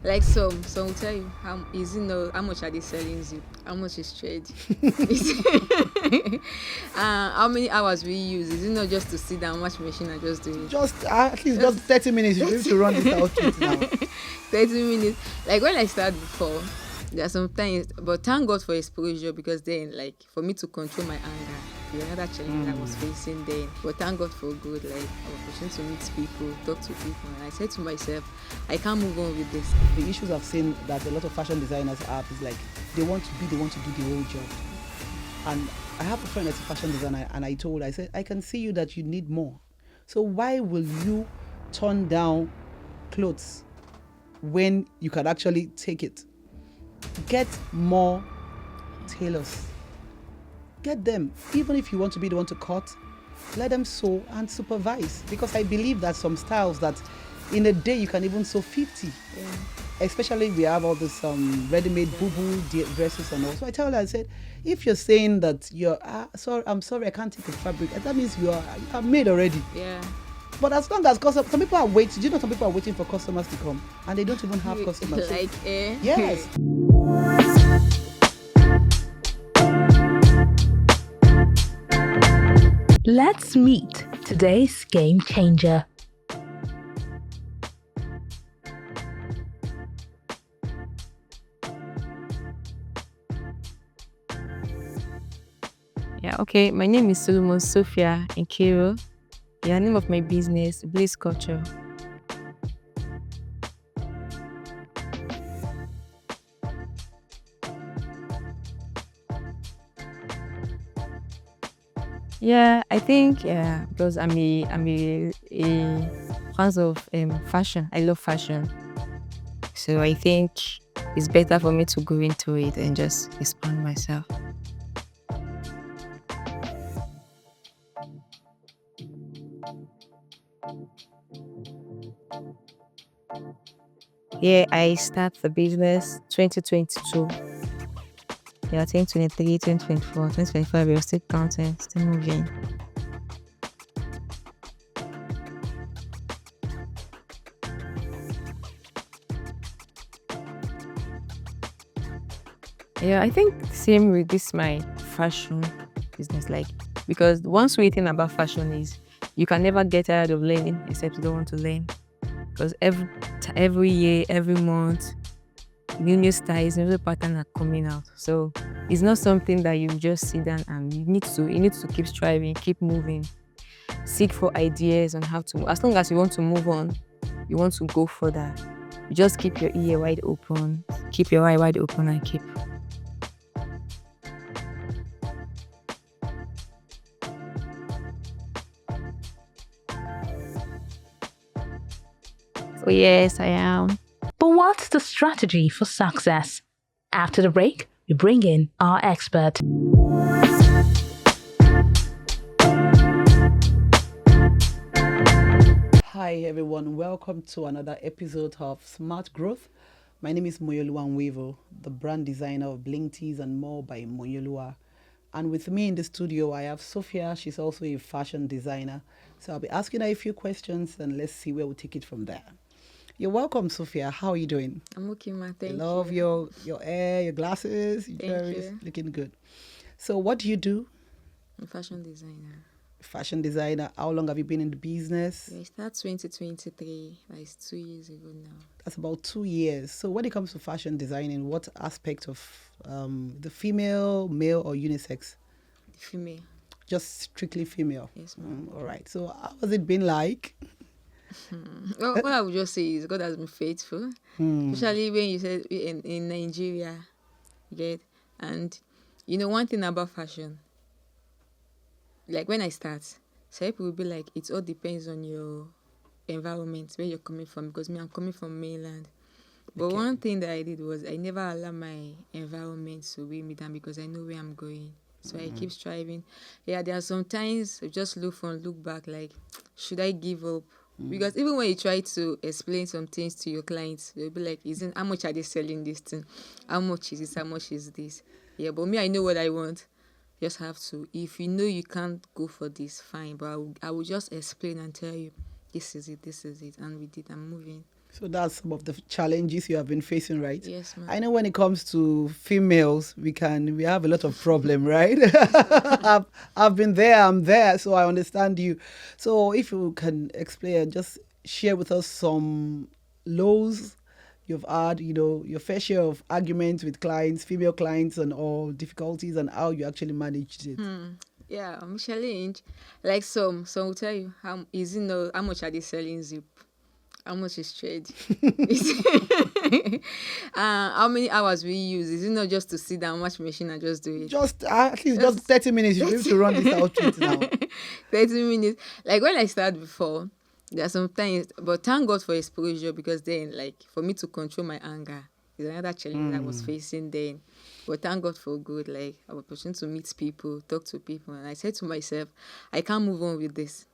Like some will tell you how much are they selling you? How much is trade? How many hours we use? Is it not just to sit down, watch machine and just do it? Just at least just 30 minutes. You should be able to run this outfit now. 30 minutes. Like when I started before, there are some times, but thank God for exposure, because then, like, for me to control my anger, the another challenge I was facing then. But thank God for good, like, opportunity to meet people, talk to people. And I said to myself, I can't move on with this. The issues I've seen that a lot of fashion designers have is like they want to do the whole job. And I have a friend that's a fashion designer, and I said, I can see you that you need more. So why will you turn down clothes when you can actually take it? Get more tailors. Get them. Even if you want to be the one to cut, let them sew and supervise. Because I believe that some styles that in a day you can even sew 50. Yeah. Especially we have all this ready-made boo-boo dresses and all. So I tell her, I said, if you're saying that I'm sorry, I can't take the fabric, that means you are made already. Yeah. But as long as some people are waiting, do you know some people are waiting for customers to come and they don't even have customers? Like, yes. Let's meet today's game changer. Yeah, okay. My name is Solomon Sophia in Cairo. Yeah, name of my business, Bliss Culture. Yeah, I think because I'm a fan of fashion. I love fashion, so I think it's better for me to go into it and just expand myself. Yeah, I start the business 2022. Yeah, 2023, 2024, 2025, we're still counting, still moving. Yeah, I think same with this my fashion business, like, because one sweet thing about fashion is you can never get tired of learning except you don't want to learn. Because every year, every month, new styles, new pattern are coming out. So it's not something that you just sit down and you need to keep striving, keep moving, seek for ideas on how to. As long as you want to move on, you want to go further. You just keep your ear wide open, keep your eye wide open, and keep. Oh yes, I am. But what's the strategy for success? After the break, we bring in our expert. Hi everyone, welcome to another episode of Smart Growth. My name is Moyolua Nwevo, the brand designer of Bling Teas and More by Moyolua. And with me in the studio, I have Sophia. She's also a fashion designer. So I'll be asking her a few questions and let's see where we'll take it from there. You're welcome, Sophia. How are you doing? I'm okay, ma. Thank you. I love your hair, your glasses. Your jewelry is looking good. So what do you do? I'm a fashion designer. Fashion designer. How long have you been in the business? I started 2023. That's 2 years ago now. That's about 2 years. So when it comes to fashion designing, what aspect of the female, male, or unisex? Female. Just strictly female? Yes, ma'am. All right. So how has it been like? Well, what I would just say is God has been faithful. Especially when you said in Nigeria, and one thing about fashion, like when I start, some people will be like, it all depends on your environment, where you're coming from, because I'm coming from mainland. But one thing that I did was I never allow my environment to weigh me down, because I know where I'm going. So I keep striving. Yeah, there are some times I just look back, like, should I give up? Because even when you try to explain some things to your clients, they'll be like, how much are they selling this thing? How much is this? How much is this? Yeah, but me, I know what I want. Just have to. If you know you can't go for this, fine. But I will just explain and tell you, this is it, and with it, I'm moving. So that's some of the challenges you have been facing, right? Yes, ma'am. I know when it comes to females, we have a lot of problem, right? I've been there, I'm there, so I understand you. So if you can explain, just share with us some lows you've had, your fair share of arguments with clients, female clients, and all difficulties, and how you actually managed it. Yeah, challenge. Like some will tell you how much are they selling zip? How much is trade? How many hours we use? Is it not just to sit down, watch machine, and just do it? Just at least just 30 minutes. You should be able to run this outfit now. 30 minutes. Like when I started before, there are some times, but thank God for exposure, because then, like, for me to control my anger is another challenge I was facing then. But thank God for good. Like, I was opportunity to meet people, talk to people, and I said to myself, I can't move on with this.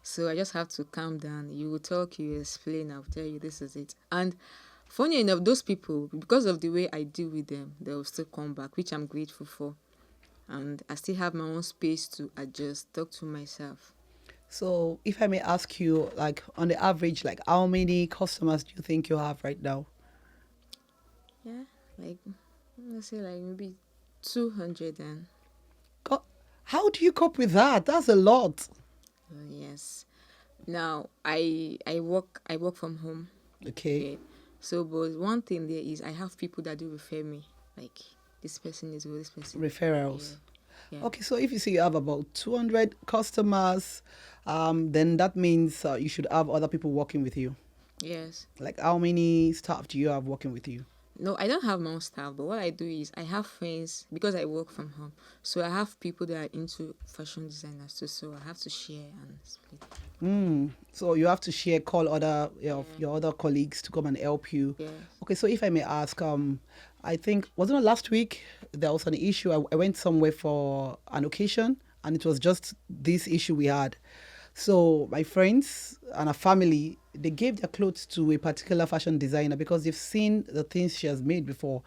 So I just have to calm down. You will talk, you will explain, I'll tell you this is it. And funny enough, those people, because of the way I deal with them, they will still come back, which I'm grateful for. And I still have my own space to adjust, talk to myself. So if I may ask you, like, on the average, like, how many customers do you think you have right now? Yeah, like, let's say like maybe 200 then. God, how do you cope with that? That's a lot. Yes. Now I work from home. Okay. Yeah. So, but one thing there is I have people that do refer me. Like, this person is good, this person. Referrals. Yeah. Okay, so if you say you have about 200 customers, then that means you should have other people working with you. Yes. Like, how many staff do you have working with you? No, I don't have my own staff, but what I do is I have friends, because I work from home. So I have people that are into fashion designers too. So I have to share and split. So you have to share, call other your other colleagues to come and help you. Yes. Okay, so if I may ask, I think, wasn't it last week there was an issue? I went somewhere for an occasion, and it was just this issue we had. So my friends and her family, they gave their clothes to a particular fashion designer because they've seen the things she has made before.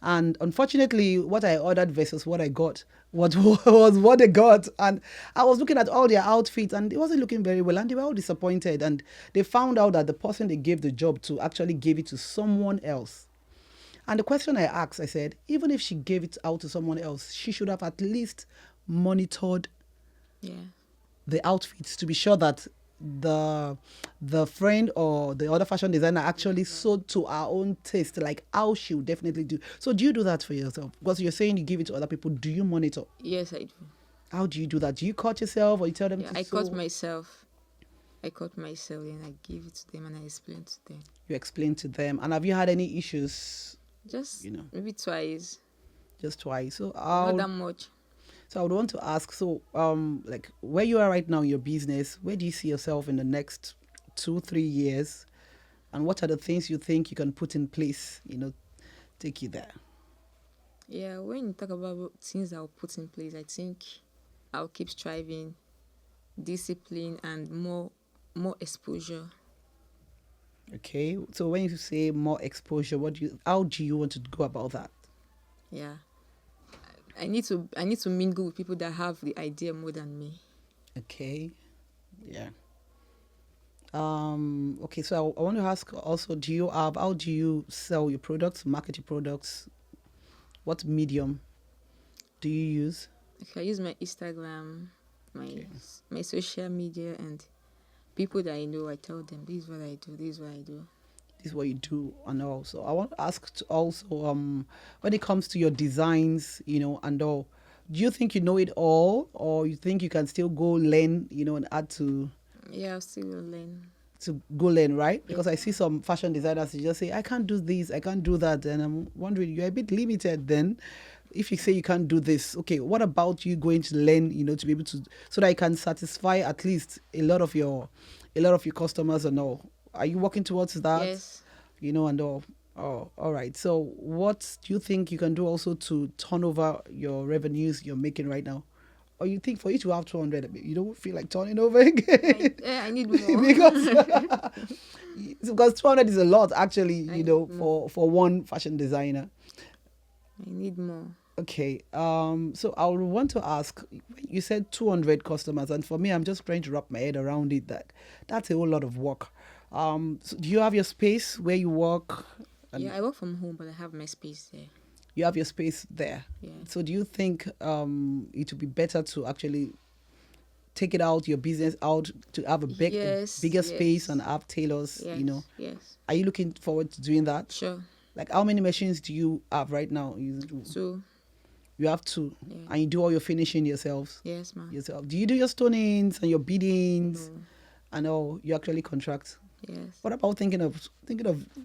And unfortunately, what I ordered versus what I got, what was what they got. And I was looking at all their outfits, and it wasn't looking very well, and they were all disappointed. And they found out that the person they gave the job to actually gave it to someone else. And the question I asked, I said, even if she gave it out to someone else, she should have at least monitored the outfits to be sure that the friend or the other fashion designer actually sewed to our own taste, like how she would definitely do. So do you do that for yourself? Because you're saying you give it to other people. Do you monitor? Yes, I do. How do you do that? Do you cut yourself, or you tell them to I sew? cut myself. And I give it to them and I explain to them. You explain to them. And have you had any issues? Just maybe twice. Just twice. So Not that much. So I would want to ask, so like where you are right now in your business, where do you see yourself in the next 2-3 years? And what are the things you think you can put in place, take you there? Yeah, when you talk about things I'll put in place, I think I'll keep striving, discipline, and more exposure. Okay, so when you say more exposure, how do you want to go about that? Yeah, I need to mingle with people that have the idea more than me. Okay, yeah. Okay, so I want to ask also, how do you sell your products, market your products? What medium do you use? Okay, I use my Instagram, my social media, and people that I know, I tell them, this is what I do, this is what I do. This is what you do. And also, I want to ask also, when it comes to your designs, and all, do you think you know it all, or you think you can still go learn, and add to? Yeah, I'll still learn. To go learn, right? Because I see some fashion designers, they just say, I can't do this, I can't do that. And I'm wondering, you're a bit limited then. If you say you can't do this, okay, what about you going to learn, to be able to, so that you can satisfy at least a lot of your customers and all? Are you working towards that? Yes. And all. Oh, all right. So what do you think you can do also to turn over your revenues you're making right now? Or you think for you to have 200, you don't feel like turning over again? I need more. because 200 is a lot, actually, for one fashion designer. I need more. Okay. So I would want to ask, you said 200 customers, and for me, I'm just trying to wrap my head around it. That's a whole lot of work. So do you have your space where you work? And Yeah, I work from home, but I have my space there. you have your space there. Yeah. So do you think it would be better to actually take it out, your business out, to have a Yes, bigger space yes. and have tailors, Yes. you know? Yes. Are you looking forward to doing that? Sure. Like, how many machines do you have right now? So, You have two, yeah. and you do all your finishing yourselves. Yes, ma'am. Yourself. Do you do your stonings and your beadings No. and all? You actually contract. Yes. What about thinking of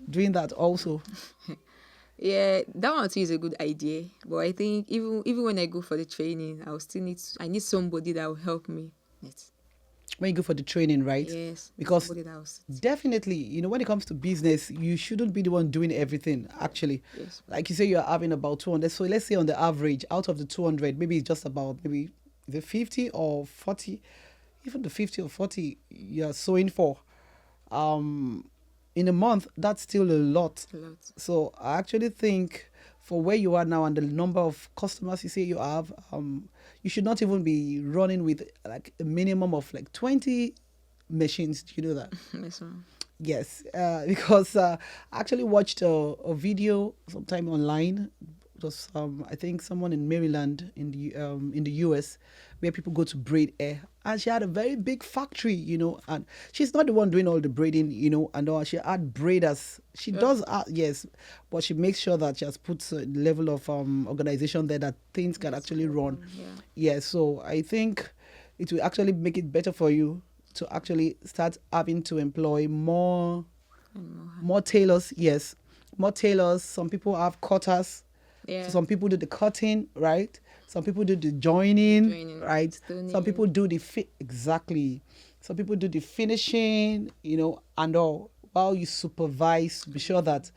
doing that also? Yeah, that one too is a good idea. But I think even when I go for the training, I need somebody that will help me. Yes. When you go for the training, right? Yes. Because somebody that will sit. definitely, when it comes to business, you shouldn't be the one doing everything. Actually, Yes. like you say, you're having about 200. So let's say on the average, out of the 200, maybe it's just about maybe the 50 or 40, even the 50 or 40 you're sewing for. In a month, that's still a lot. A lot. So I actually think for where you are now and the number of customers you say you have, you should not even be running with like a minimum of like 20 machines. Do you know that? Yes, ma'am. Yes, because I actually watched a video sometime online. It was I think someone in Maryland in the US, where people go to braid hair, and she had a very big factory, and she's not the one doing all the braiding, and all. She had braiders. She does, yes, but she makes sure that she has put a level of organization there that things can actually run. Yeah. Yes, so I think it will actually make it better for you to actually start having to employ more tailors. Yes, more tailors. Some people have cutters. Yeah. So some people do the cutting, right? Some people do the joining, right? stoning. Some people do the exactly. Some people do the finishing, and all. While you supervise, be sure that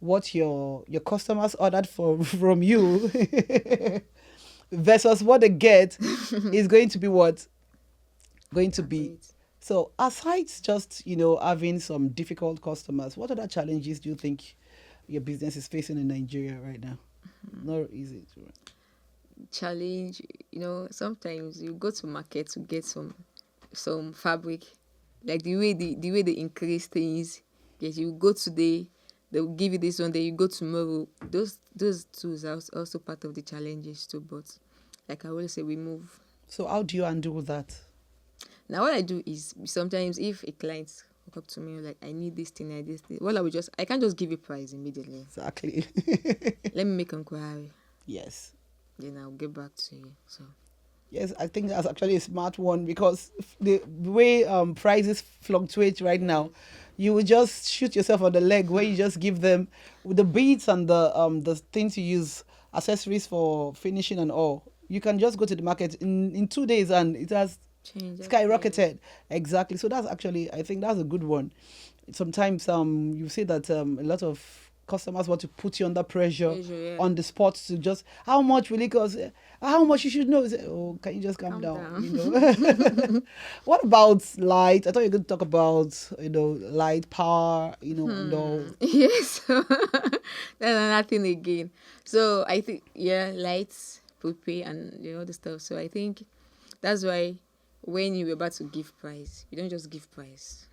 what your customers ordered from you versus what they get is going to be what? Going to be. Great. So aside just, having some difficult customers, what other challenges do you think your business is facing in Nigeria right now? Not easy to run. Challenge, sometimes you go to market to get some fabric, like the way they increase things. Yes, you go today, they'll give you this one, then you go tomorrow. Those tools are also part of the challenges too, but like I always say, we move. So how do you handle that? Now what I do is sometimes if a client walk up to me like, I need this thing, well, I can't just give you price immediately. Exactly. Let me make inquiry, Yes. then I'll get back to you. So Yes, I think that's actually a smart one, because the way prices fluctuate right now, you will just shoot yourself on the leg when you just give them with the beads and the things you use, accessories for finishing and all. You can just go to the market in 2 days and it has change skyrocketed. Exactly. So that's actually, I think that's a good one. Sometimes you see that a lot of customers want to put you under pressure yeah. on the spot to just, how much will it cost? How much you should know? You say, oh, can you just calm down? What about light? I thought you were going to talk about light, power, and all. Yes, that's another thing again. So I think lights, prepay, and the stuff. So I think that's why when you're about to give price, you don't just give price.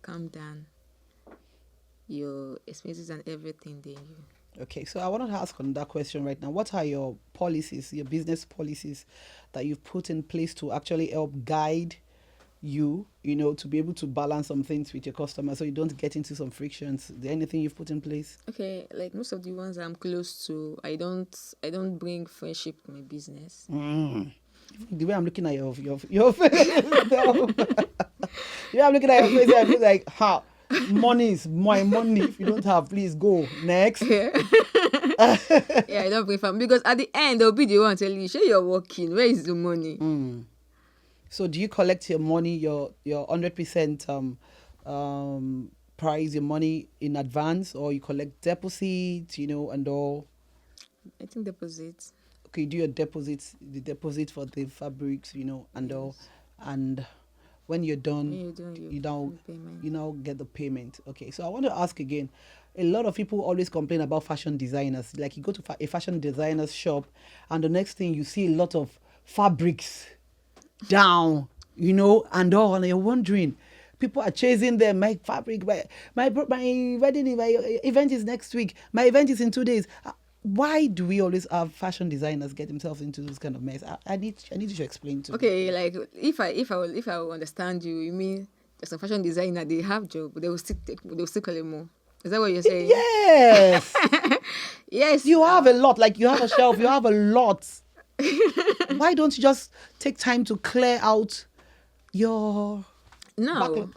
Calm down. Your expenses and everything, then you. Okay, so I want to ask on that question right now. What are your policies, your business policies that you've put in place to actually help guide you, to be able to balance some things with your customers so you don't get into some frictions? Is there anything you've put in place? Okay, like most of the ones I'm close to, I don't bring friendship to my business. The way I'm looking at your face, the way I'm looking at your face, I feel like, money is my money. If you don't have, please go next. Yeah, I don't bring family because at the end they'll be the one telling you, "Sure, you're working. Where is the money?" So do you collect your money, your 100% price, your money in advance, or you collect deposits, and all? I think deposits. Okay, you do your deposits, the deposit for the fabrics, and all, and when you're done, you now get the payment. Okay, so I want to ask again. A lot of people always complain about fashion designers. Like you go to a fashion designer's shop, and the next thing you see a lot of fabrics down, and all, and you're wondering, People are chasing them. My fabric, my wedding, my event is next week. My event is in 2 days. Why do we always have fashion designers get themselves into this kind of mess? I need you to explain to me. Okay, like if I will understand you, you mean there's a fashion designer, they have job, but they will still call it more. Is that what you're saying? Yes. Yes. You have a lot. Like you have a shelf. You have a lot. Why don't you just take time to clear out your Now, backlog?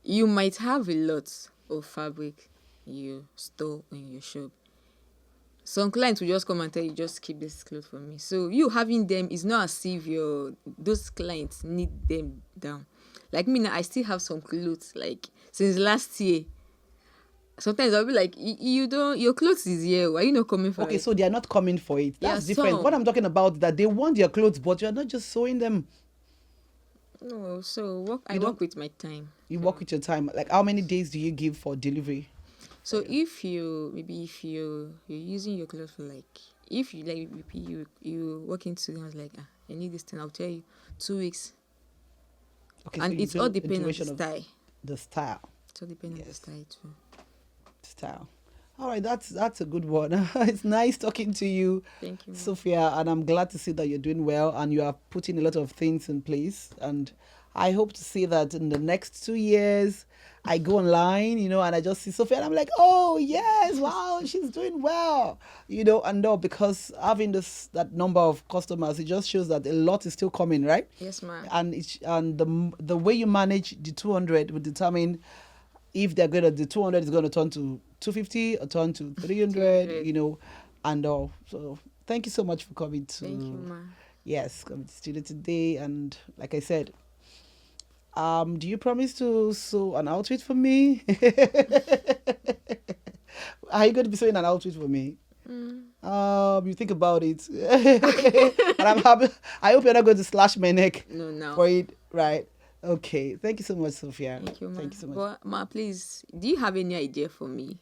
you might have a lot of fabric you store in your shop. Some clients will just come and tell you, just keep this clothes for me. So you having them is not as if those clients need them down. Like me now, I still have some clothes like since last year. Sometimes I'll be like, you don't, your clothes is here. Why are you not coming for Okay, it? so they are not coming for it. That's Yeah, different. some. What I'm talking about is that they want their clothes, but you're not just sewing them. No, so I don't- work with my time. You work with your time. Like how many days do you give for delivery? So if you're using your clothes for like, if you like you work into the house like, I need this thing, I'll tell you 2 weeks. Okay, And so you it's do all the depends on the duration of style. the style. It's all depends on the Yes. style too. Style. All right, that's a good one. It's nice talking to you, Thank you. Sophia, and I'm glad to see that you're doing well and you are putting a lot of things in place. And I hope to see that in the next 2 years, I go online, and I just see Sophia and I'm like, oh yes, wow, she's doing well, and no, because having that number of customers, it just shows that a lot is still coming, right? Yes, ma'am. And the way you manage the 200 will determine if the 200 is going to turn to 250 or turn to 300, 300. and all. So thank you so much for coming to. Thank you, ma'am. Yes, coming to the studio today. And like I said, do you promise to sew an outfit for me? Are you going to be sewing an outfit for me? You think about it. And I'm happy. I hope you're not going to slash my neck No. for it, right? Okay. Thank you so much, Sophia. Thank you, ma'am. Thank you so much. But ma, please, do you have any idea for me?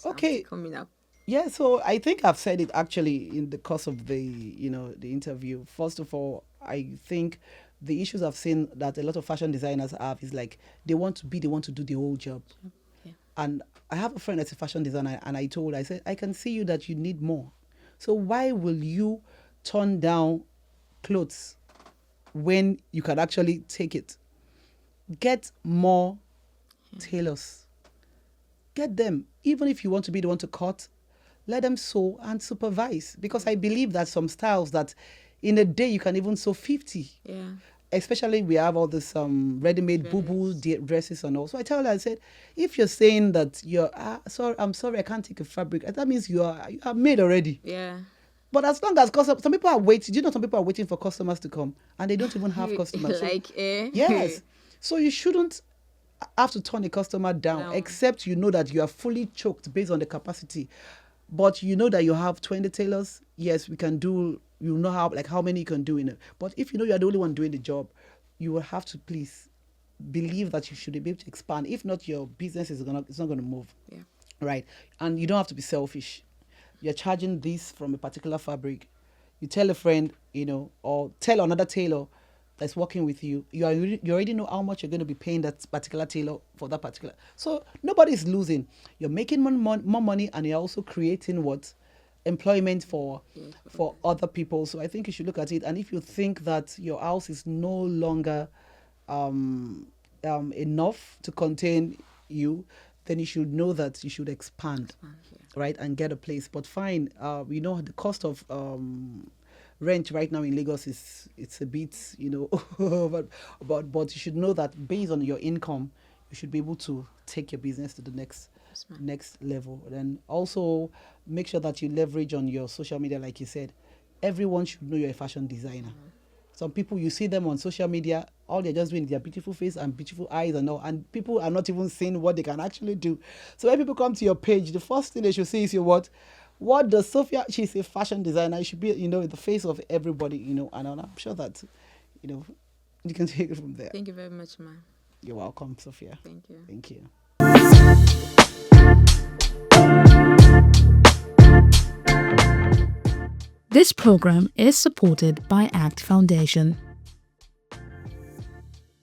Okay. Coming up. Yeah, so I think I've said it actually in the course of the interview. First of all, I think the issues I've seen that a lot of fashion designers have is like they want to do the whole job. Yeah. And I have a friend that's a fashion designer, and I said, I can see you that you need more. So why will you turn down clothes when you can actually take it? Get more tailors. Get them. Even if you want to be the one to cut, let them sew and supervise. Because I believe that some styles that in a day you can even sew 50. Yeah. Especially we have all this ready-made boo-boo dresses and all. So I tell her, I said, if you're saying that I'm sorry, I can't take a fabric, that means you are made already. Yeah. But as long as some people are waiting, some people are waiting for customers to come and they don't even have customers. Like, Yes. So you shouldn't have to turn a customer down, except you know that you are fully choked based on the capacity. But you know that you have 20 tailors. Yes, we can do, how many you can do in it. But if you know you're the only one doing the job, you will have to please believe that you should be able to expand. If not, your business it's not going to move. Yeah. Right. And you don't have to be selfish. You're charging this from a particular fabric. You tell a friend, or tell another tailor that's working with you, you already know how much you're going to be paying that particular tailor for that particular. So nobody's losing. You're making more money, and you're also creating employment for other people. So I think you should look at it. And if you think that your house is no longer enough to contain you, then you should know that you should expand, right, and get a place. But fine, the cost of rent right now in Lagos it's a bit, but you should know that based on your income, you should be able to take your business to the next level. Then also make sure that you leverage on your social media, like you said. Everyone should know you're a fashion designer. Some people, you see them on social media, all they're just doing is their beautiful face and beautiful eyes and all, and people are not even seeing what they can actually do. So when people come to your page, the first thing they should see is your what does Sophia, she's a fashion designer, you should be, the face of everybody, and I'm sure that, you can take it from there. Thank you very much, ma. You're welcome, Sophia. Thank you. Thank you. This program is supported by ACT Foundation.